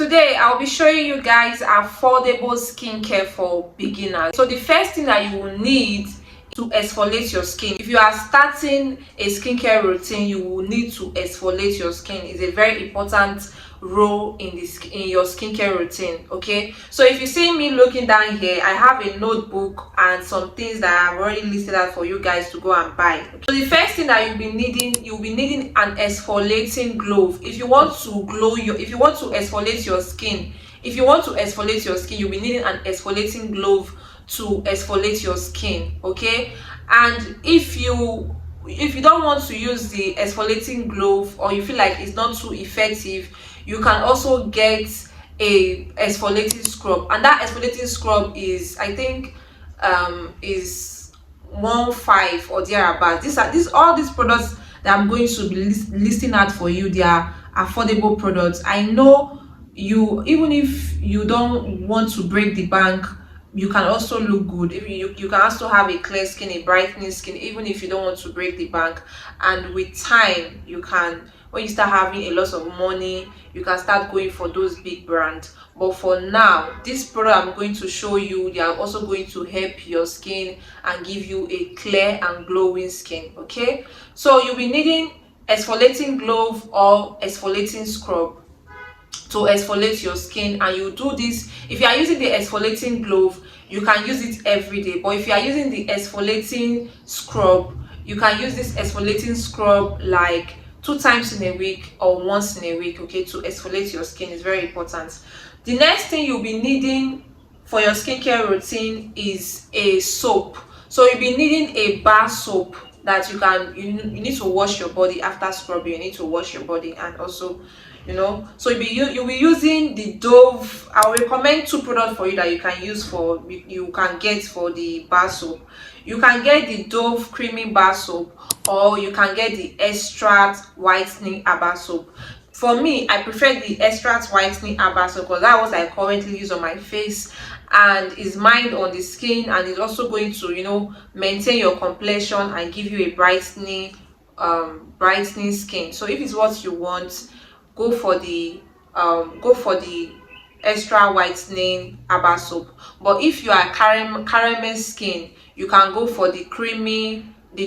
Today I'll be showing you guys affordable skincare for beginners. So the first thing that you will need to exfoliate your skin. If you are starting a skincare routine, you will need to exfoliate your skin. It's a very important role in your skincare routine. Okay, so if you see me looking down here, I have a notebook and some things that I've already listed out for you guys to go and buy. Okay? So the first thing that you'll be needing an exfoliating glove. If you want to exfoliate your skin, you'll be needing an exfoliating glove to exfoliate your skin. Okay, and if you don't want to use the exfoliating glove, or you feel like it's not too effective, you can also get a exfoliating scrub, and that exfoliating scrub is, I think, is 1.5 or thereabouts. All these products that I'm going to be listing out for you, they are affordable products. I know even if you don't want to break the bank, you can also look good. If you can also have a clear skin, a brightening skin, even if you don't want to break the bank. And with time, you can, when you start having a lot of money, you can start going for those big brands. But for now, this product I'm going to show you, they are also going to help your skin and give you a clear and glowing skin. Okay, so you'll be needing exfoliating glove or exfoliating scrub to exfoliate your skin. And you do this, if you are using the exfoliating glove, you can use it every day. But if you are using the exfoliating scrub, you can use this exfoliating scrub like 2 times in a week or once in a week. Okay, to exfoliate your skin is very important. The next thing you'll be needing for your skincare routine is a soap. So you'll be needing a bar soap that you need to wash your body after scrubbing. You need to wash your body, and also, so you'll be using the Dove. I'll recommend 2 products for you that you can get for the bar soap. You can get the Dove creamy bar soap, or you can get the extract whitening bar soap. For me, I prefer the extract whitening bar soap because that's what I currently use on my face, and is mild on the skin, and is also going to maintain your complexion and give you a brightening skin. So if it's what you want, go for the extra whitening bar soap. But if you are caramel skin, you can go for the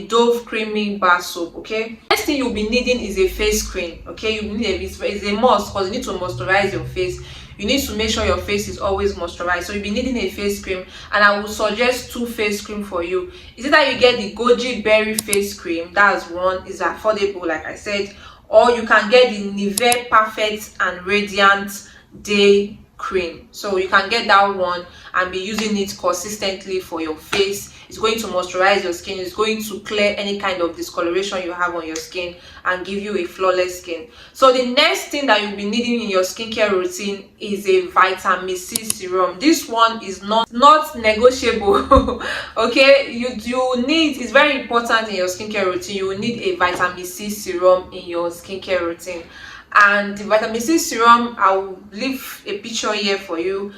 Dove creamy bar soap. Okay, next thing you'll be needing is a face cream. Okay, it's a must because you need to moisturize your face. You need to make sure your face is always moisturized. So you'll be needing a face cream, and I will suggest 2 face cream for you. Is it that you get the goji berry face cream? That's one, is affordable like I said, or you can get the Nivea Perfect and Radiant Day cream. So you can get that one and be using it consistently for your face. It's going to moisturize your skin. It's going to clear any kind of discoloration you have on your skin and give you a flawless skin. So the next thing that you'll be needing in your skincare routine is a vitamin C serum. This one is not negotiable. Okay, it's very important in your skincare routine. You will need a vitamin C serum in your skincare routine. And the vitamin C serum, I will leave a picture here for you,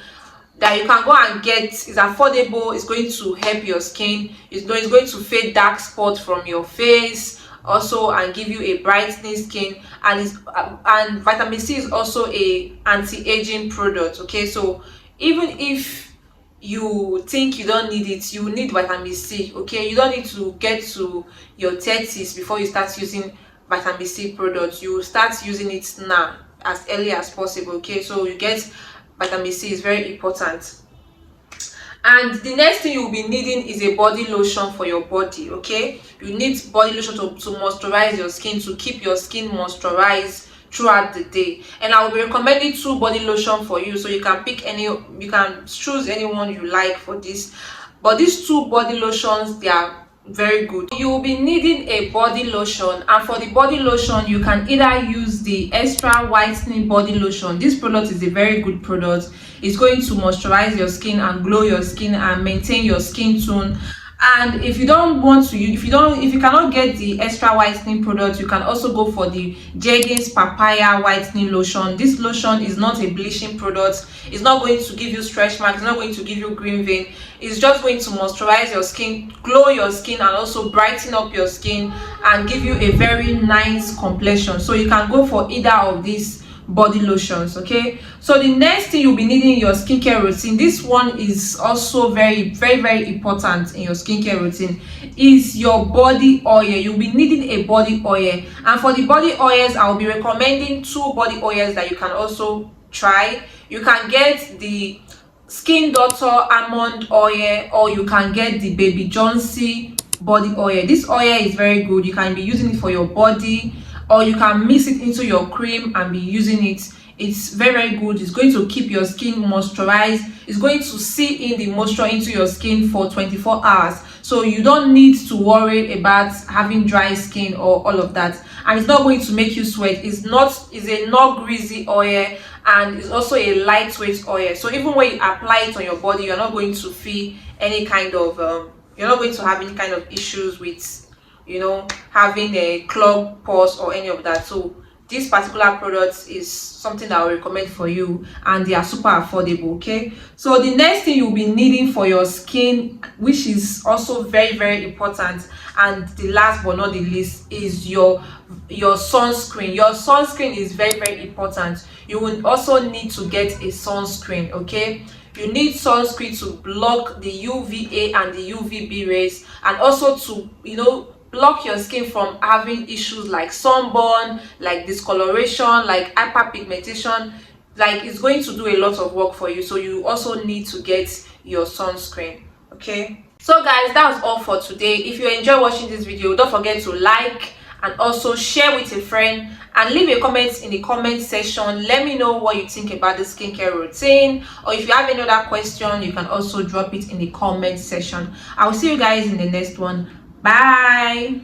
that you can go and get. It's affordable. It's going to help your skin. It's going to fade dark spots from your face also, and give you a brightening skin. And vitamin C is also a anti-aging product. Okay, so even if you think you don't need it, you need vitamin C. Okay, you don't need to get to your 30s before you start using vitamin C products. You start using it now, as early as possible. Okay, so you get vitamin C, is very important. And the next thing you'll be needing is a body lotion for your body. Okay, you need body lotion to moisturize your skin, to keep your skin moisturized throughout the day. And I will be recommending 2 body lotion for you, so you can choose any one you like for this. But these 2 body lotions, they are very good. You will be needing a body lotion, and for the body lotion, you can either use the extra whitening body lotion. This product is a very good product. It's going to moisturize your skin and glow your skin and maintain your skin tone. And if you cannot get the extra whitening product, you can also go for the Jergens papaya whitening lotion. This lotion is not a bleaching product. It's not going to give you stretch marks. It's not going to give you green vein. It's just going to moisturize your skin, glow your skin, and also brighten up your skin and give you a very nice complexion. So you can go for either of these body lotions. Okay, so the next thing you'll be needing in your skincare routine, this one is also very important in your skincare routine, is your body oil. You'll be needing a body oil, and for the body oils, I'll be recommending 2 body oils that you can also try. You can get the Skin Doctor almond oil, or you can get the Baby Johnson body oil. This oil is very good. You can be using it for your body, or you can mix it into your cream and be using it. It's very good. It's going to keep your skin moisturized. It's going to see in the moisture into your skin for 24 hours, so you don't need to worry about having dry skin or all of that. And it's not going to make you sweat. It's a not greasy oil, and it's also a lightweight oil, so even when you apply it on your body, you're not going to feel any kind of you're not going to have any kind of issues with, you know, having a clogged pores or any of that. So this particular product is something that I will recommend for you, and they are super affordable. Okay, so the next thing you'll be needing for your skin, which is also very important, and the last but not the least, is your sunscreen. Your sunscreen is very important. You will also need to get a sunscreen. Okay, you need sunscreen to block the UVA and the UVB rays, and also to, you know, block your skin from having issues like sunburn, like discoloration, like hyperpigmentation. Like, it's going to do a lot of work for you, so you also need to get your sunscreen. Okay, so guys, that was all for today. If you enjoy watching this video, don't forget to like and also share with a friend, and leave a comment in the comment section. Let me know what you think about the skincare routine, or if you have any other question, you can also drop it in the comment section. I will see you guys in the next one. Bye.